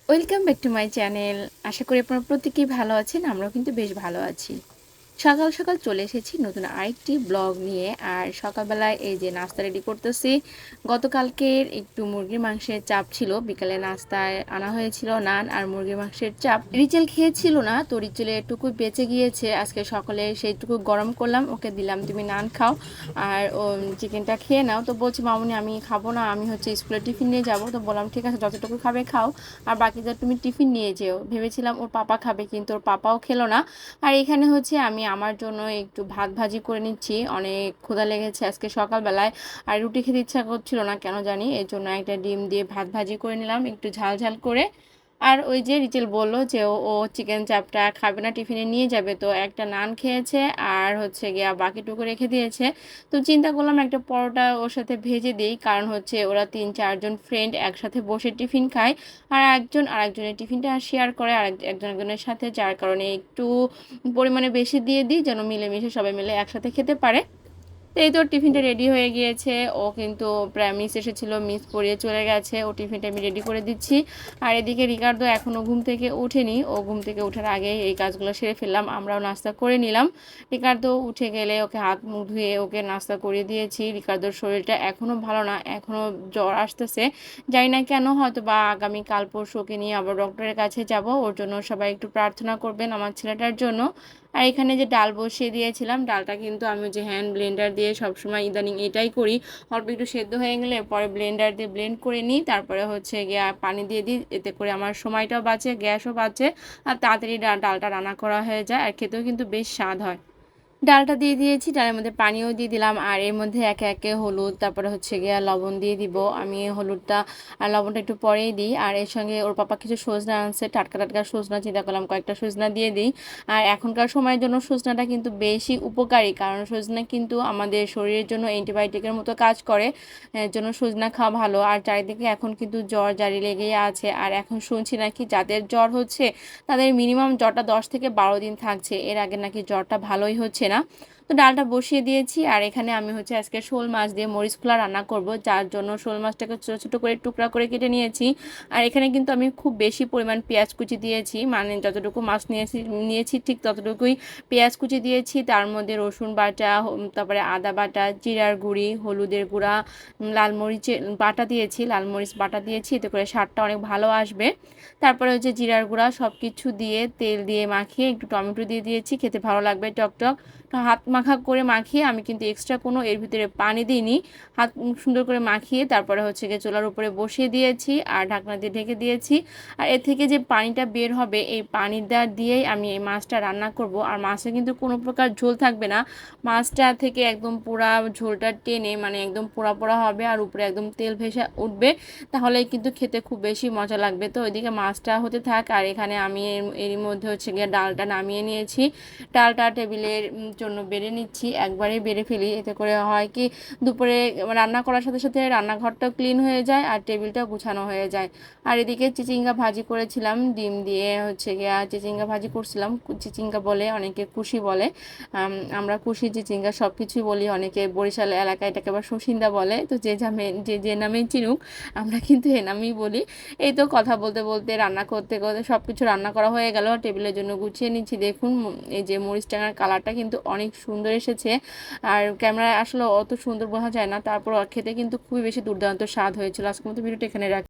Welcome back to my channel. আশা করি আপনারা প্রত্যেকেই ভালো আছেন। আমরাও কিন্তু বেশ ভালো আছি। সকাল সকাল চলে এসেছি নতুন আরেকটি ব্লগ নিয়ে। আর সকালবেলায় এই যে নাস্তা রেডি করতেছি। গতকালকের একটু মুরগির মাংসের চাপ ছিল, বিকালে নাস্তায় আনা হয়েছিল নান আর মুরগির মাংসের চাপ। রিচেল খেয়েছিল না, তো রিচেলের এটুকু বেঁচে গিয়েছে। আজকে সকালে সেইটুকু গরম করলাম, ওকে দিলাম তুমি নান খাও আর ও চিকেনটা খেয়ে নাও। তো বলছি মামুনি আমি খাবো না, আমি হচ্ছে স্কুলে টিফিন নিয়ে যাবো। তো বললাম ঠিক আছে, যতটুকু খাবে খাও, আর বাকিটা তুমি টিফিন নিয়ে যেও। ভেবেছিলাম ওর পাপা খাবে, কিন্তু ওর পাপাও খেলো না। আর এখানে হচ্ছে আমি আমার জন্য একটু ভাত ভাজি করে নিচ্ছি, অনেক ক্ষুধা লেগেছে আজকে সকালবেলায়। আর রুটি খেতে ইচ্ছা করছিল না কেন জানি, এর জন্য একটা ডিম দিয়ে ভাত ভাজি করে নিলাম একটু ঝাল ঝাল করে। আর ওই যে রিচেল বললো যে ও চিকেন চাপটা খাবে না, টিফিনে নিয়ে যাবে, তো একটা নান খেয়েছে আর হচ্ছে গিয়া বাকিটুকু রেখে দিয়েছে। তো চিন্তা করলাম একটা পরোটা ওর সাথে ভেজে দিই, কারণ হচ্ছে ওরা 3-4 জন ফ্রেন্ড একসাথে বসে টিফিন খায়। আর একজন আরেকজনের টিফিনটা শেয়ার করে আর একজন একজনের সাথে, যার কারণে একটু পরিমাণে বেশি দিয়ে দিই যেন মিলেমিশে সবাই মিলে একসাথে খেতে পারে। তো এই তো টিফিনটা রেডি হয়ে গিয়েছে। ও কিন্তু প্রায় মিস এসেছিল, মিস পড়িয়ে চলে গেছে। ও টিফিনটা আমি রেডি করে দিচ্ছি। আর এদিকে রিকার্ডো এখনও ঘুম থেকে ওঠেনি, ও ঘুম থেকে ওঠার আগে এই কাজগুলো সেরে ফেললাম, আমরাও নাস্তা করে নিলাম। রিকার্ডো উঠে গেলে ওকে হাত মুখ ধুয়ে ওকে নাস্তা করে দিয়েছি। রিকার্ডোর শরীরটা এখনও ভালো না, এখনও জ্বর আসতেছে, জানি না কেন, হয়তো বা আগামী কাল পরশু ওকে নিয়ে আবার ডক্টরের কাছে যাব। ওর জন্য সবাই একটু প্রার্থনা করবেন আমার ছেলেটার জন্য। আর এখানে যে ডাল বসিয়ে দিয়েছিলাম, ডালটা কিন্তু আমি যে হ্যান্ড ব্লেন্ডার দিয়ে সবসময় ইদানিং এটাই করি, অল্প একটু সেদ্ধ হয়ে গেলে পরে ব্লেন্ডার দিয়ে ব্লেন্ড করে নিই, তারপরে হচ্ছে গিয়ে পানি দিয়ে দিই। এতে করে আমার সময়টাও বাঁচে, গ্যাসও বাঁচে, আর তাড়াতাড়ি ডালটা রান্না করা হয়ে যায়, আর খেতেও কিন্তু বেশ স্বাদ হয়। ডালটা দিয়ে দিয়েছি, ডালের মধ্যে পানিও দিয়ে দিলাম, আর এর মধ্যে একে একে হলুদ, তারপরে হচ্ছে গিয়ে লবণ দিয়ে দিব। আমি হলুদটা আর লবণটা একটু পরেই দিই। আর এর সঙ্গে ওর পাপা কিছু সজনা আনছে, টাটকা টাটকা সজনা, চিন্তা করলাম কয়েকটা সজনা দিয়ে দিই। আর এখনকার সময়ের জন্য সজনাটা কিন্তু বেশি উপকারী, কারণ সজনা কিন্তু আমাদের শরীরের জন্য অ্যান্টিবায়োটিকের মতো কাজ করে, এর জন্য সজনা খাওয়া ভালো। আর চারিদিকে এখন কিন্তু জ্বর জারি লেগেই আছে, আর এখন শুনছি নাকি যাদের জ্বর হচ্ছে তাদের মিনিমাম জ্বরটা 10 থেকে 12 দিন থাকছে, এর আগে নাকি জ্বরটা ভালোই হচ্ছে না। তো ডালটা বসিয়ে দিয়েছি। আর এখানে আমি হচ্ছে আজকে শোল মাছ দিয়ে মরিচ খোলা রান্না করব, যার জন্য শোল মাছটাকে ছোটো ছোটো করে টুকরা করে কেটে নিয়েছি। আর এখানে কিন্তু আমি খুব বেশি পরিমাণ পেঁয়াজ কুচি দিয়েছি, মানে যতটুকু মাছ নিয়েছি ঠিক ততটুকুই পেঁয়াজ কুচি দিয়েছি। তার মধ্যে রসুন বাটা, তারপরে আদা বাটা, জিরার গুঁড়ি, হলুদের গুঁড়া, লাল মরিচের বাটা দিয়েছি, লাল মরিচ বাটা দিয়েছি, এতে করে স্বাদটা অনেক ভালো আসবে। তারপরে হচ্ছে জিরার গুঁড়া সব কিছু দিয়ে তেল দিয়ে মাখিয়ে একটু টমেটো দিয়ে দিয়েছি, খেতে ভালো লাগবে টকটক। তো হাত মাখা করে মাখিয়ে, আমি কিন্তু এক্সট্রা কোনো এর ভিতরে পানি দিইনি, হাত সুন্দর করে মাখিয়ে তারপরে হচ্ছে গিয়ে চুলার উপরে বসিয়ে দিয়েছি আর ঢাকনা দিয়ে ঢেকে দিয়েছি। আর এর থেকে যে পানিটা বের হবে, এই পানিটা দিয়েই আমি এই মাছটা রান্না করব। আর মাছে কিন্তু কোনো প্রকার ঝোল থাকবে না, মাছটা থেকে একদম পুরা ঝোলটা টেনে মানে একদম পোড়া পোড়া হবে, আর উপরে একদম তেল ভেসে উঠবে, তাহলে কিন্তু খেতে খুব বেশি মজা লাগবে। তো ওইদিকে মাছটা হতে থাক, আর এখানে আমি এরই মধ্যে হচ্ছে গিয়ে ডালটা নামিয়ে নিয়েছি। ডালটা টেবিলের জন্য বেড়ে নিচ্ছি, একবারেই বেড়ে ফেলি, এতে করে হয় কি দুপুরে রান্না করার সাথে সাথে রান্নাঘরটাও ক্লিন হয়ে যায় আর টেবিলটাও গুছানো হয়ে যায়। আর এদিকে চিচিঙ্গা ভাজি করেছিলাম, ডিম দিয়ে হচ্ছে গিয়া চিচিঙ্গা ভাজি করছিলাম। চিচিঙ্গা বলে অনেকে, কুশি বলে, আমরা কুশি চিচিঙ্গা সব কিছুই বলি, অনেকে বরিশাল এলাকায় এটাকে আবার শসিন্দা বলে। তো যে নামেই চিনুক, আমরা কিন্তু এ নামেই বলি। এই তো কথা বলতে বলতে রান্না করতে করতে সব কিছু রান্না করা হয়ে গেল, টেবিলের জন্য গুছিয়ে নিচ্ছি। দেখুন এই যে মরিচ টাঙার কালারটা কিন্তু অনেক সুন্দর এসেছে, আর ক্যামেরায় আসলে অত সুন্দর বোঝা যায় না, তারপর খেতে কিন্তু খুবই বেশি দুর্দান্ত স্বাদ হয়েছিল। আজকের মতো ভিডিওটা এখানে রাখি।